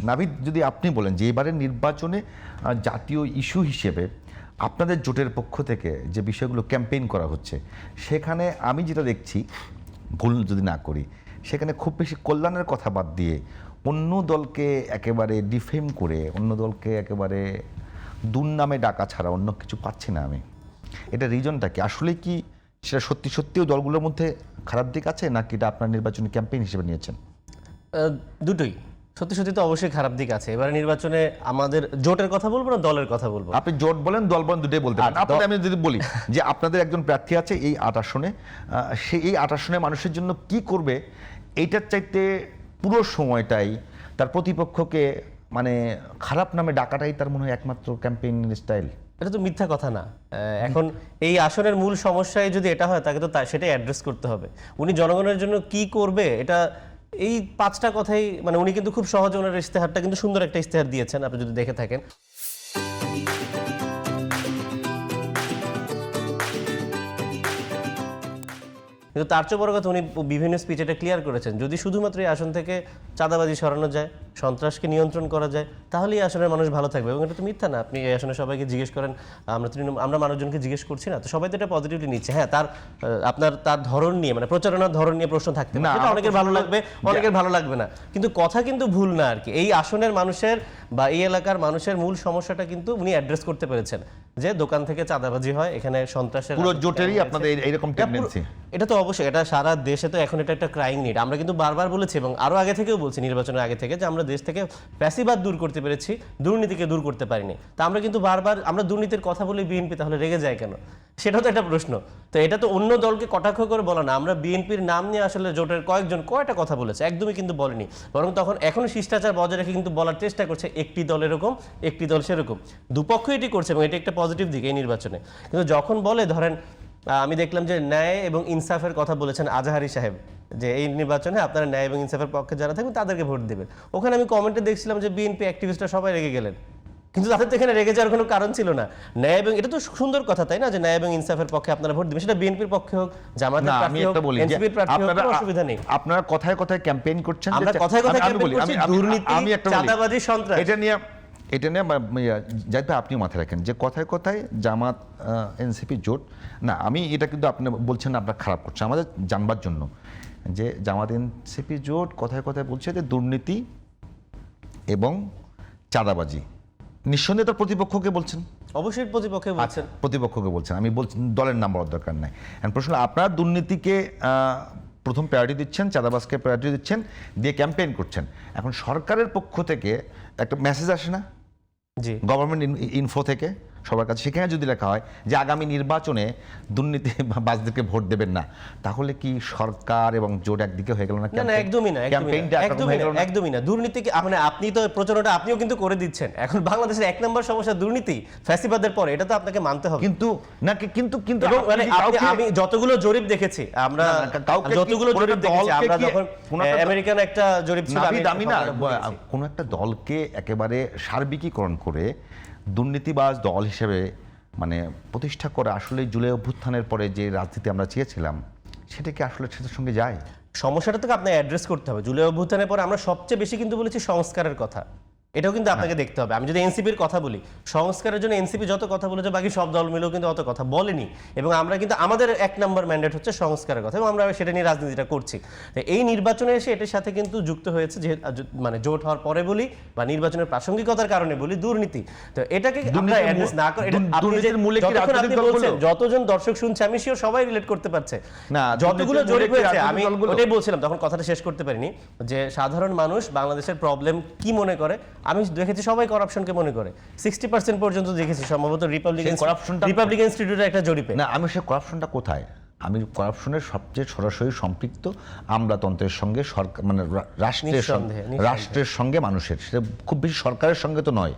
নাভিদ, যদি আপনি বলেন যে এবারের নির্বাচনে জাতীয় ইস্যু হিসেবে আপনাদের জোটের পক্ষ থেকে যে বিষয়গুলো ক্যাম্পেইন করা হচ্ছে, সেখানে আমি যেটা দেখছি, ভুল যদি না করি, সেখানে খুব বেশি কল্যাণের কথা বাদ দিয়ে অন্য দলকে একেবারে ডিফেম করে, অন্য দলকে একেবারে দুর্নামে ডাকা ছাড়া অন্য কিছু পাচ্ছি না আমি। এটা রিজনটা কি? আসলে কি সেটা সত্যি সত্যিও দলগুলোর মধ্যে খারাপ দিক আছে, নাকি এটা আপনার নির্বাচনী ক্যাম্পেইন হিসেবে নিয়েছেন? দুটোই। সত্যি সত্যি তো অবশ্যই খারাপ দিক আছে। এবারে নির্বাচনে আমাদের জোটের কথা বলবো না দলের কথা বলবো? আপনি জোট বলেন, দল বলেন, দুটোই বলতে পারেন। আপনাদের আমি যদি বলি যে আপনাদের একজন প্রার্থী আছে এই ৮ আসনে, এই ৮ আসনে মানুষের জন্য কি করবে, এইটার চাইতে পুরো সময়টাই তার প্রতিপক্ষকে মানে খারাপ নামে ডাকাটাই তার মনে হয় একমাত্র ক্যাম্পেইনের স্টাইল। এটা তো মিথ্যা কথা না। এখন এই আসনের মূল সমস্যায় যদি এটা হয়, তাকে তো সেটাই অ্যাড্রেস করতে হবে। উনি জনগণের জন্য কি করবে, এটা এই 5টা কথাই, মানে উনি কিন্তু খুব সহজে ওনার ইস্তেহারটা কিন্তু সুন্দর একটা ইস্তেহার দিয়েছেন, আপনি যদি দেখে থাকেন। কিন্তু তার চেয়ে বড় কথা, উনি বিভিন্ন স্পিচে এটা ক্লিয়ার করেছেন, যদি শুধুমাত্র এই আসন থেকে চাঁদাবাজি সরানো যায়, সন্ত্রাসকে নিয়ন্ত্রণ করা যায়, তাহলে এই আসনের মানুষ ভালো থাকবে। এবং এটা তো মিথ্যা না। আপনি এই আসনে সবাইকে জিজ্ঞেস করেন, আমরা মানুষজনকে জিজ্ঞেস করছি না, তো সবাই তো এটা পজিটিভলি নিচ্ছে। হ্যাঁ, তার ধরন নিয়ে, মানে প্রচারণার ধরন নিয়ে প্রশ্ন থাকতে পারে, সেটা অনেকের ভালো লাগবে, অনেকের ভালো লাগবে না, কিন্তু কথা কিন্তু ভুল না আর কি। এই আসনের মানুষের বা এই এলাকার মানুষের মূল সমস্যাটা কিন্তু উনি অ্যাড্রেস করতে পেরেছেন, যে দোকান থেকে চাঁদাবাজি হয়, এখানে সন্ত্রাসের পুরো জোটেরই আপনাদের এইরকম টেন্ডেন্সি। এটা তো অবশ্যই, এটা সারা দেশে তো এখন এটা একটা ক্রাইং নিড। আমরা কিন্তু বারবার বলেছি এবং আরো আগে থেকেও বলছি, নির্বাচনের আগে থেকে, যে আমরা দেশ থেকে ফ্যাসিবাদ দূর করতে পেরেছি, দুর্নীতিকে দূর করতে পারিনি। তা আমরা কিন্তু বারবার আমরা দুর্নীতির কথা বলে বিএনপি তাহলে রেগে যায় কেন, সেটাও তো একটা প্রশ্ন। তো এটা তো অন্য দলকে কটাক্ষ করে বলা না। আমরা বিএনপির নাম নিয়ে আসলে জোটের কয়টা কথা বলেছে, একদমই কিন্তু বলেনি, বরং তখন এখনো শিষ্টাচার বজায় রেখে কিন্তু বলার চেষ্টা করছে, একটি দল এরকম, একটি দল সেরকম, দুপক্ষ এটি করছে এবং এটা একটা পজিটিভ দিক এই নির্বাচনে। কিন্তু যখন বলে, ধরেন আমি দেখলাম যে ন্যায় এবং ইনসাফের কথা বলেছেন আজাহারি সাহেব, যে এই নির্বাচনে আপনারা ন্যায় এবং ইনসাফের পক্ষে যারা থাকবেন তাদেরকে ভোট দেবেন। ওখানে আমি কমেন্টে দেখছিলাম যে বিএনপি অ্যাক্টিভিস্টরা সবাই রেগে গেলেন, কিন্তু তাদের তো এখানে রেগে যাওয়ার কোনো কারণ ছিল না। ন্যায় এবং, এটা তো সুন্দর কথা তাই না, যে ন্যায় এবং ইনসাফের পক্ষে আপনারা ভোট দিবেন, সেটা বিএনপির পক্ষে হোক, জামাতের প্রার্থী হোক, এনসিপির প্রার্থী হোক, কোনো অসুবিধা নেই। আপনারা কথায় কথায় ক্যাম্পেইন করছেন, আমরা কথায় কথায় ক্যাম্পেইন করছি দুর্নীতি, চাঁদাবাজি, সন্ত্রাস। এটা নিয়ে জাহিদ ভাই আপনিও মাথায় রাখেন যে কথায় কথায় জামাত এনসিপি জোট না, আমি এটা কিন্তু আপনি বলছেন আপনার খারাপ করছে আমাদের জানবার জন্য, যে জামাত এনসিপি জোট কথায় কথায় বলছে যে দুর্নীতি এবং চাঁদাবাজি, নিঃসন্দেহে তার প্রতিপক্ষকে বলছেন, অবশ্যই প্রতিপক্ষে বলছেন, প্রতিপক্ষকে বলছেন, আমি বলছি দলের নাম বলার দরকার নাই। প্রশ্ন, আপনারা দুর্নীতিকে প্রথম প্রায়োরিটি দিচ্ছেন, চাঁদাবাজকে প্রায়োরিটি দিচ্ছেন, দিয়ে ক্যাম্পেইন করছেন। এখন সরকারের পক্ষ থেকে একটা মেসেজ আসে না, জি, গভর্নমেন্ট ইনফো থেকে সবার কাছে, সেখানে যদি লেখা হয় যে আগামী নির্বাচনে দুর্নীতি বাজদেরকে ভোট দেবেন না, তাহলে কি সরকার এবং জোট একদিকে হয়ে গেল না? না, একদমই না, একদমই না। দুর্নীতিকে মানে আপনি তো প্রচারণাটা আপনিও কিন্তু করে দিচ্ছেন। এখন বাংলাদেশের 1 নম্বর সমস্যা দুর্নীতি, ফ্যাসিবাদের পরে, এটা তো আপনাকে মানতে হবে। কিন্তু নাকি কিন্তু মানে আমি যতগুলো জরিপ দেখেছি, আমরা যতগুলো জরিপ দেখেছি, আমরা যখন আমেরিকান একটা জরিপ ছিল, আমি না কোন একটা দলকে একেবারে সার্বিকীকরণ করে দুর্নীতিবাজ দল হিসেবে মানে প্রতিষ্ঠা করে আসলে জুলাই অভ্যুত্থানের পরে যে রাজনীতি আমরা চেয়েছিলাম, সেটা কি আসলে সেটার সঙ্গে যায়? সমস্যাটা থেকে আপনাকে অ্যাড্রেস করতে হবে। জুলাই অভ্যুত্থানের পরে আমরা সবচেয়ে বেশি কিন্তু বলেছি সংস্কারের কথা, এটাও কিন্তু আপনাকে দেখতে হবে। আমি যদি এনসিপির কথা বলি, সংস্কারের জন্য এনসিপি যত কথা বলেছে, বাকি সব দল মিলেও কিন্তু অত কথা বলেনি। এবং আমরা কিন্তু আমাদের 1 নম্বর ম্যান্ডেট হচ্ছে সংস্কারের কথা, এবং আমরা সেটা নিয়ে রাজনীতিটা করছি। এই নির্বাচনে এসে এটার সাথে কিন্তু যুক্ত হয়েছে, যে মানে জোট হওয়ার পরে বলি বা নির্বাচনের প্রাসঙ্গিকতার কারণে বলি দুর্নীতি। তো এটাকে আমরা অ্যাড্রেস না করে, যতজন দর্শক শুনছে, আমি শিওর সবাই রিলেট করতে পারছে না। যতগুলো জরিপ হয়েছে, আমি ওটাই বলছিলাম, তখন কথাটা শেষ করতে পারিনি, যে সাধারণ মানুষ বাংলাদেশের প্রবলেম কি মনে করে। আমি দেখেছি সবাই করাপশনকে মনে করে, 60% পর্যন্ত দেখেছি, সম্ভবত রিপাবলিকান ইনস্টিটিউটের একটা জরিপে। না, আমি সে করাপশনটা কোথায়, আমি করাপশনের সবচেয়ে সরাসরি সম্পৃক্ত আমলাতন্ত্রের সঙ্গে, সরকার মানে রাষ্ট্রের সঙ্গে মানুষের, সেটা খুব বেশি সরকারের সঙ্গে তো নয়।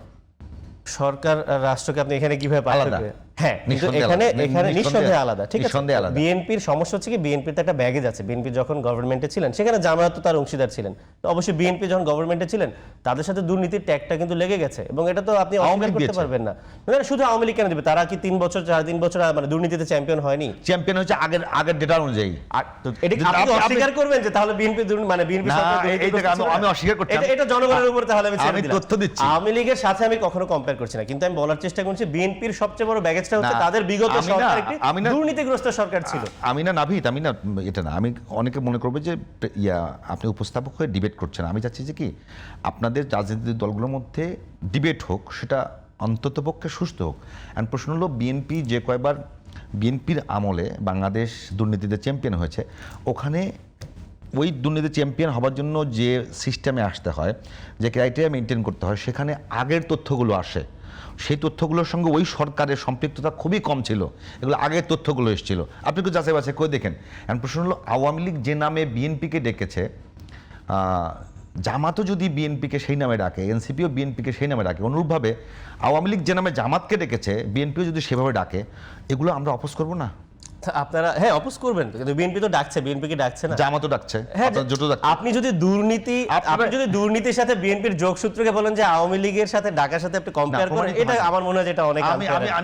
সরকার রাষ্ট্রকে আপনি এখানে কিভাবে পাল্টাবেন? হ্যাঁ, কিন্তু নিঃসন্দেহে এখানে আলাদা। এখানে নিঃসন্দেহে আলাদা, ঠিক আছে। নিঃসন্দেহে আলাদা। বিএনপির সমস্যা হচ্ছে কি, বিএনপির তো একটা ব্যাগেজ আছে। বিএনপি যখন গভর্নমেন্টে ছিলেন সেখানে জামায়াত তো তার অংশীদার ছিলেন, তো অবশ্যই বিএনপি যখন গভর্নমেন্টে ছিলেন তাদের সাথে দুর্নীতির ট্যাগটা কিন্তু লেগে গেছে, এবং এটা তো আপনি আওয়ামী অস্বীকার লীগ করতে দিয়েছে। পারবেন না। মানে শুধু আওয়ামী লীগ কেন দিবে? তারা কি 3 বছর 4-3 বছর মানে দুর্নীতিতে চ্যাম্পিয়ন হয়নি? চ্যাম্পিয়ন হচ্ছে আগের ডেটা অনুযায়ী। আর তো এটা কি যদি আপনি আপনি- অস্বীকার করবেন যে তাহলে বিএনপি মানে বিএনপি না, সরকার এই দুর্নীতিগ্রস্ত জায়গায় ছিল আমি না? অস্বীকার করছি। এটা জনগণের উপর তাহলে আমি ছেড়ে আমি দিলাম। তথ্য দিচ্ছি। আওয়ামী লীগের সাথে আমি কখনো কম্পেয়ার করছি না, কিন্তু আমি বলার চেষ্টা করছি বিএনপির সবচেয়ে বড় ব্যাগেজটা হচ্ছে না, তাদের বিগত আমি না- সরকার একটি আমি না- দুর্নীতিগ্রস্ত সরকার ছিল। আমি না নাভিদ, আমি না এটা না, আমি অনেকে মনে করবে যে আপনি উপস্থাপক হয়ে ডিবেট করছেন। আমি চাচ্ছি যে কি আপনাদের রাজনৈতিক দলগুলোর মধ্যে ডিবেট হোক, সেটা অন্ততপক্ষে সুস্থ হোক। অ্যান্ড প্রশ্ন হলো বিএনপি যে কয়বার বিএনপির আমলে বাংলাদেশ দুর্নীতিতে চ্যাম্পিয়ন হয়েছে, ওখানে ওই দুর্নীতি চ্যাম্পিয়ন হবার জন্য যে সিস্টেমে আসতে হয়, যে ক্রাইটেরিয়া মেনটেন করতে হয়, সেখানে আগের তথ্যগুলো আসে। সেই তথ্যগুলোর সঙ্গে ওই সরকারের সম্পৃক্ততা খুবই কম ছিল, এগুলো আগের তথ্যগুলো এসেছিল। আপনি একটু যাচাই বাছাই করে দেখেন। এখন প্রশ্ন হলো আওয়ামী লীগ যে নামে বিএনপিকে ডেকেছে, জামাতও যদি বিএনপিকে সেই নামে ডাকে, এনসিপিও বিএনপিকে সেই নামে ডাকে, অনুরূপভাবে আওয়ামী লীগ যে নামে জামাতকে ডেকেছে বিএনপিও যদি সেভাবে ডাকে, এগুলো আমরা অপোজ করবো না? আপনারা হ্যাঁ অপোজ করবেন, কিন্তু বিএনপি তো ডাকছে, বিএনপি কি ডাকছে না? জামাতও ডাকছে, হ্যাঁ, আপনার জোটও ডাকছে। আপনি যদি দুর্নীতির সাথে বিএনপির যোগসূত্রকে বলেন যে আওয়ামী লীগের সাথে ঢাকার সাথে আপনি কম্পেয়ার করেন, প্রমাণিত এটা হয়নি। আমার মনে হয় যে এটা অনেক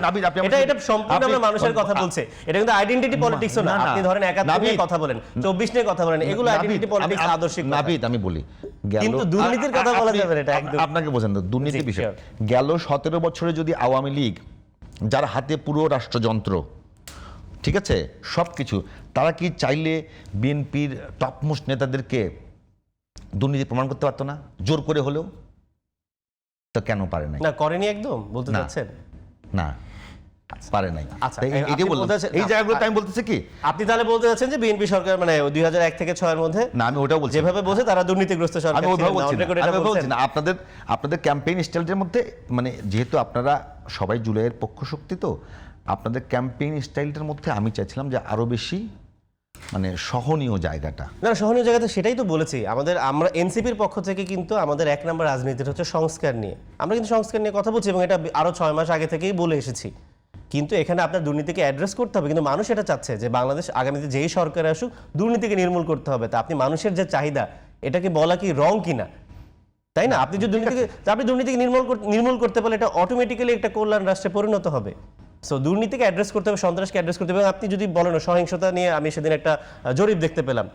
নাবিদ, আপনি এটা সম্পূর্ণ আমরা মানুষের কথা বলছে। এটা কিন্তু আইডেন্টিটি পলিটিক্সও না। না, না। আপনি ধরেন 71 নিয়ে কথা বলেন, 24 নিয়ে কথা বলেন, এগুলো আইডেন্টিটি পলিটিক্স, আদর্শিক কথা। নাবিদ, আমি বলি কিন্তু দুর্নীতির কথা বলা যাবে না, এটা একদম। আপনাকে বোঝেন না দুর্নীতির জি, বিষয়। sure. গেল 17 বছরে যদি আওয়ামী লীগ, যার হাতে পুরো রাষ্ট্রযন্ত্র, ঠিক আছে, সব কিছু, তারা কি চাইলে বিএনপির টপমোস্ট নেতাদেরকে দুর্নীতি প্রমাণ করতে পারতো না, জোর করে হলেও? তো কেন পারে নাই? না, করেনি একদম বলতে না। চাচ্ছেন? না, পারে নাই। আচ্ছা, তাই আপনি এইটাই বললাম। বলতে চাচ্ছেন- এই জায়গাগুলোতে আমি বলতেছি কি, আপনি তাহলে বলতে চাচ্ছেন যে বিএনপি সরকার মানে 2001 থেকে 6 এর মধ্যে না আমি ওটাও বলছি না। যেভাবে বলছে তারা দুর্নীতিগ্রস্ত সরকার আমি ছিল, ওইভাবে বলছি on না, record আমি এটা ওইভাবে বলছেন। বলছি না। আপনাদের ক্যাম্পেইন স্টাইলের মধ্যে, মানে যেহেতু আপনারা সবাই জুলাইয়ের পক্ষ শক্তি, তো আপনাদের ক্যাম্পেইন স্টাইলটার মধ্যে আমি চাইছিলাম যে আরো বেশি মানে সহনীয় জায়গাটা। না, সহনীয় জায়গাতে সেটাই তো বলেছি। আমরা এনসিপির পক্ষ থেকে কিন্তু আমাদের 1 নম্বর রাজনীতিটা হচ্ছে সংস্কার নিয়ে। আমরা কিন্তু সংস্কার নিয়ে কথা বলছি, এবং এটা আরো 6 মাস আগে থেকেই বলে এসেছি। কিন্তু এখানে আপনার দুর্নীতিকে অ্যাড্রেস করতে হবে, কিন্তু মানুষ এটা চাচ্ছে যে বাংলাদেশ আগামীতে যেই সরকার আসুক দুর্নীতিকে নির্মূল করতে হবে। তা আপনি মানুষের যে চাহিদা, এটাকে বলা কি রং কিনা? তাই না? আপনি যদি দুর্নীতিকে নির্মূল করতে পারলে এটা অটোমেটিক্যালি একটা কল্যাণ রাষ্ট্রে পরিণত হবে। সো দুর্নীতিকে অ্যাড্রেস করতে হবে, সন্ত্রাসকে অ্যাড্রেস করতে হবে। এবং আপনি যদি বলেন সহিংসতা নিয়ে, আমি সেদিন একটা জরিপ দেখতে পেলাম,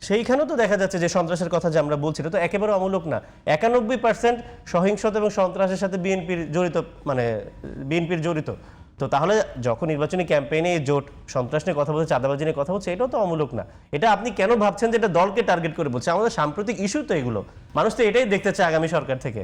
সেইখানেও তো দেখা যাচ্ছে যে সন্ত্রাসের কথা যে আমরা বলছি এটা তো একেবারে অমূলক না। 91% সহিংসতা এবং সন্ত্রাসের সাথে বিএনপির জড়িত। তো তাহলে যখন নির্বাচনী ক্যাম্পেইনে জোট সন্ত্রাস নিয়ে কথা বলছে, চাঁদাবাজি নিয়ে কথা বলছে, এটাও তো অমূলক না। এটা আপনি কেন ভাবছেন যে এটা দলকে টার্গেট করে বলছে? আমাদের সাম্প্রতিক ইস্যু তো এগুলো, মানুষ তো এটাই দেখতে চায় আগামী সরকার থেকে।